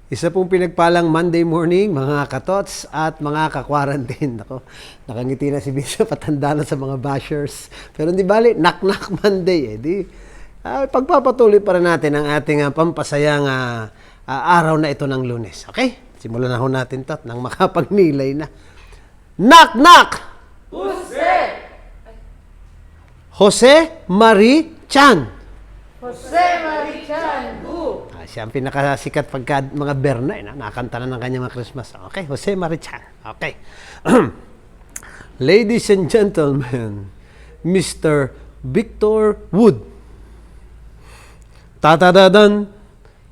Isa pong pinagpalang Monday morning, mga katots at mga ka-quarantine. Ako, nakangiti na si Bishop, patanda na sa mga bashers. Pero hindi bali, knock-knock Monday. Pagpapatuloy pa rin natin ang ating pampasayang araw na ito ng Lunes. Okay? Simulan na ho natin ito nang makapagnilay na. Knock-knock! Jose! Jose Marie Chan. Jose Marichan! Siya ang pinakasikat pagka mga Berna, nakakanta na ng kanyang mga Christmas. Okay, Jose Marichan. Okay. Ladies and gentlemen, Mr. Victor Wood. Ta-da-da-dan,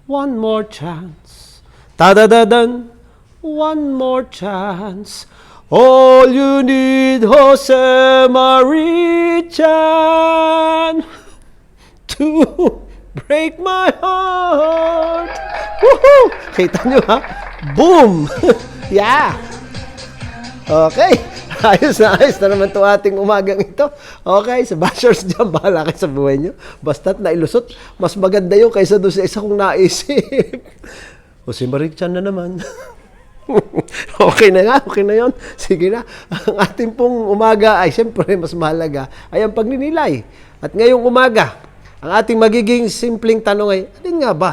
one more chance. Ta-da-da-dan, one more chance. All you need, Jose Marichan, to break my heart. Woohoo! Kita nyo ha? Boom! Yeah! Okay. Ayos na naman ito ating umagang ito. Okay, sa bashers dyan, bahala kayo sa buhay nyo. Basta't nailusot, mas maganda yun kaysa doon sa isa kong naisip. O si Marichan na naman. Okay na nga, okay na yun. Sige na. Ang ating pong umaga ay siyempre mas mahalaga ay ang pagninilay. At ngayong umaga, ang ating magiging simpleng tanong ay, alin nga ba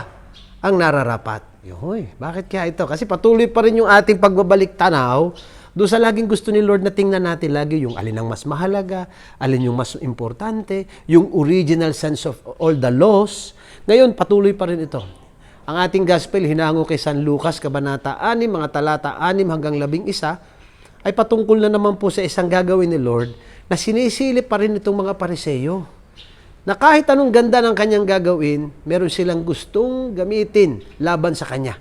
ang nararapat? Yoy, bakit kaya ito? Kasi patuloy pa rin yung ating pagbabalik tanaw doon sa laging gusto ni Lord na tingnan natin lagi yung alin ang mas mahalaga, alin yung mas importante, yung original sense of all the laws. Ngayon, patuloy pa rin ito. Ang ating gospel, hinango kay San Lucas, Kabanata 6, mga talata 6 hanggang 11, ay patungkol na naman po sa isang gagawin ni Lord na sinisilip pa rin itong mga Pariseyo. Na kahit anong ganda ng kanyang gagawin, meron silang gustong gamitin laban sa kanya.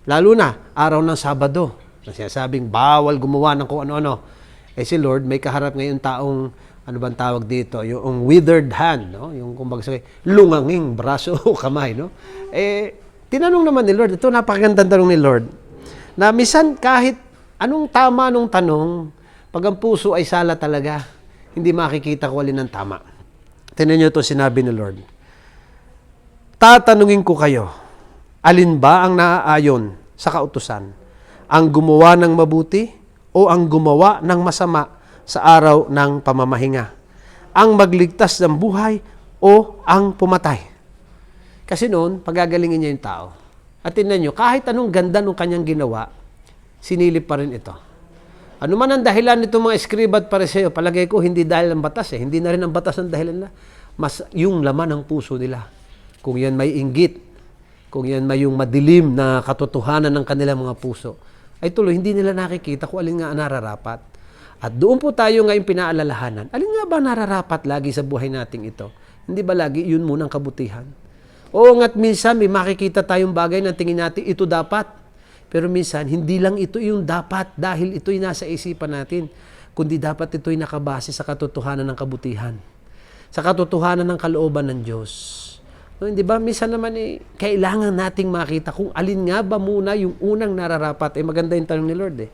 Lalo na, araw ng Sabado, na sinasabing bawal gumawa ng kung ano-ano. Eh si Lord, may kaharap ngayon taong, ano bang tawag dito, yung withered hand, no? Yung kumbaga sa lunganging braso o kamay, no? Eh, tinanong naman ni Lord, ito napakagandang tanong ni Lord, na minsan kahit anong tama nung tanong, pag ang puso ay sala talaga, hindi makikita kung alin ang tama. Tingnan niyo ito sinabi ni Lord. Tatanungin ko kayo, alin ba ang naaayon sa kautusan? Ang gumawa ng mabuti o ang gumawa ng masama sa araw ng pamamahinga? Ang magligtas ng buhay o ang pumatay? Kasi noon, pagagalingin niya yung tao. At tingnan niyo, kahit anong ganda ng kanyang ginawa, sinilip pa rin ito. Ano man ang dahilan nitong mga Eskriba at Pariseo, palagay ko hindi dahil ang batas Hindi na rin ang batas ang dahilan na. Mas yung laman ng puso nila. Kung yan may inggit, kung yan may yung madilim na katotohanan ng kanilang mga puso, ay tuloy hindi nila nakikita kung alin nga ang nararapat. At doon po tayo ngayon pinaalalahanan. Alin nga ba nararapat lagi sa buhay nating ito? Hindi ba lagi yun munang kabutihan? Oo nga't minsan may makikita tayong bagay na tingin natin ito dapat. Pero minsan, hindi lang ito yung dapat dahil ito'y nasa isipan natin, kundi dapat ito'y nakabase sa katotohanan ng kabutihan, sa katotohanan ng kalooban ng Diyos. No, hindi ba? Minsan naman kailangan nating makita kung alin nga ba muna yung unang nararapat. Maganda yung tanong ni Lord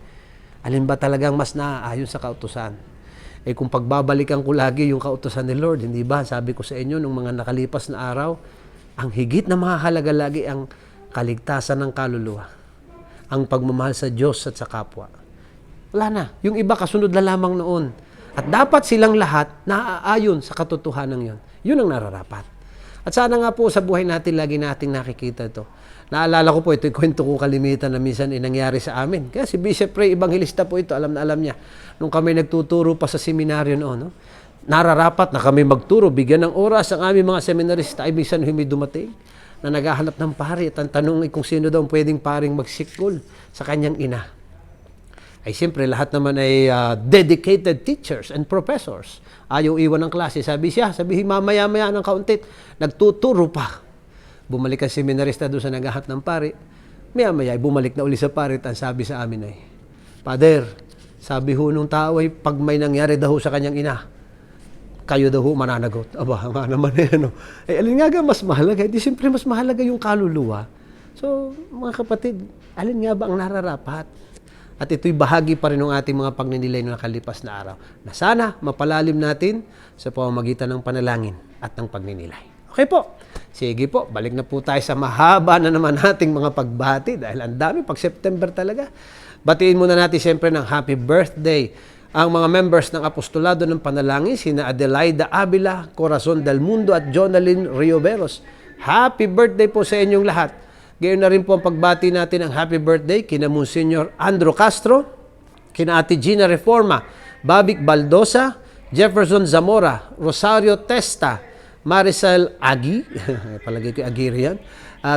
Alin ba talagang mas naaayon sa kautusan? Kung pagbabalikan ko lagi yung kautusan ni Lord, hindi ba? Sabi ko sa inyo, nung mga nakalipas na araw, ang higit na mahalaga lagi ang kaligtasan ng kaluluwa. Ang pagmamahal sa Diyos at sa kapwa. Wala na. Yung iba kasunod na lamang noon. At dapat silang lahat naaayon sa katotohanan yun. Yun ang nararapat. At sana nga po sa buhay natin lagi nating nakikita ito. Naalala ko po, ito'y kwento ko kalimitan na minsan nangyari sa amin. Kaya si Bishop Ray, ebanghilista po ito, alam na alam niya. Nung kami nagtuturo pa sa seminaryo noon, nararapat na kami magturo, bigyan ng oras ang aming mga seminarista ay minsan hindi dumating na naghahanap ng pari at ang tanong ay kung sino daw pwedeng paring magsikol sa kanyang ina. Ay siyempre lahat naman ay dedicated teachers and professors. Ayaw iwan ng klase. Sabihin mamaya-maya ng kauntit, nagtuturo pa. Bumalik ang seminarista doon sa naghahanap ng pari. Maya-maya, bumalik na uli sa pari at ang sabi sa amin ay, Father, sabi ho nung tao ay pag may nangyari daw sa kanyang ina, kayo daw mananagot. Aba, nga naman alin nga mas mahalaga? Di siyempre mas mahalaga yung kaluluwa. So, mga kapatid, alin nga ba ang nararapat? At ito'y bahagi pa rin ng ating mga pagninilay na nakalipas na araw. Na sana mapalalim natin sa pamamagitan ng panalangin at ng pagninilay. Okay po. Sige po, balik na po tayo sa mahaba na naman nating mga pagbati dahil ang dami pag September talaga. Batiin muna natin siyempre ng happy birthday ang mga members ng Apostolado ng Panalangin, sina Adelaida Avila, Corazon del Mundo at Jonalyn Rioveros. Happy birthday po sa inyong lahat. Gayon na rin po ang pagbati natin ng happy birthday kina Monsignor Andro Castro, kina Ate Gina Reforma, Babic Baldosa, Jefferson Zamora, Rosario Testa, Maricel Agi, palagay ko Aguirre yan,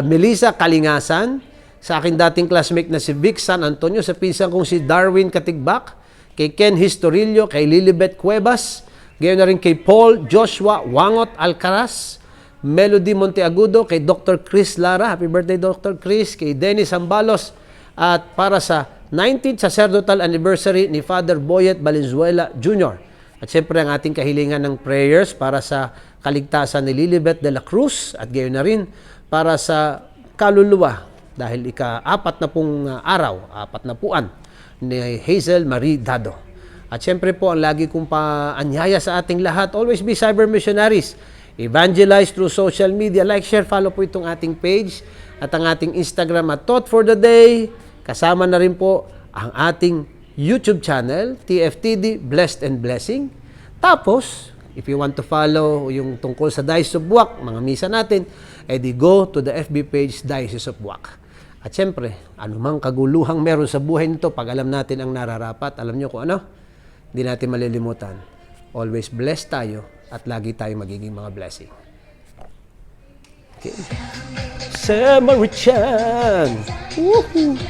Melissa Kalingasan, sa aking dating classmate na si Vic San Antonio, sa pinsan kong si Darwin Katigbak, kay Ken Historillo, kay Lilibet Cuevas, gayon na rin kay Paul Joshua Wangot Alcaraz, Melody Monteagudo, kay Dr. Chris Lara, happy birthday Dr. Chris, kay Dennis Ambalos, at para sa 19th sacerdotal anniversary ni Father Boyet Valenzuela Jr. At siyempre ang ating kahilingan ng prayers para sa kaligtasan ni Lilibet de la Cruz at gayon na rin para sa kaluluwa dahil ika-4 na pong araw, 4 na puan ni Hazel Marie Dado. At siyempre po ang lagi kong paanyaya sa ating lahat, always be cyber missionaries. Evangelize through social media. Like, share, follow po itong ating page at ang ating Instagram at Thought for the Day. Kasama na rin po ang ating YouTube channel, TFTD, Blessed and Blessing. Tapos, if you want to follow yung tungkol sa Diocese of Buwak, mga misa natin, edi go to the FB page Diocese of Buwak. At syempre, anumang kaguluhang meron sa buhay nito, pag alam natin ang nararapat, alam nyo kung ano, hindi natin malilimutan. Always blessed tayo at lagi tayo magiging mga blessing. Okay. Samaritan! Woohoo!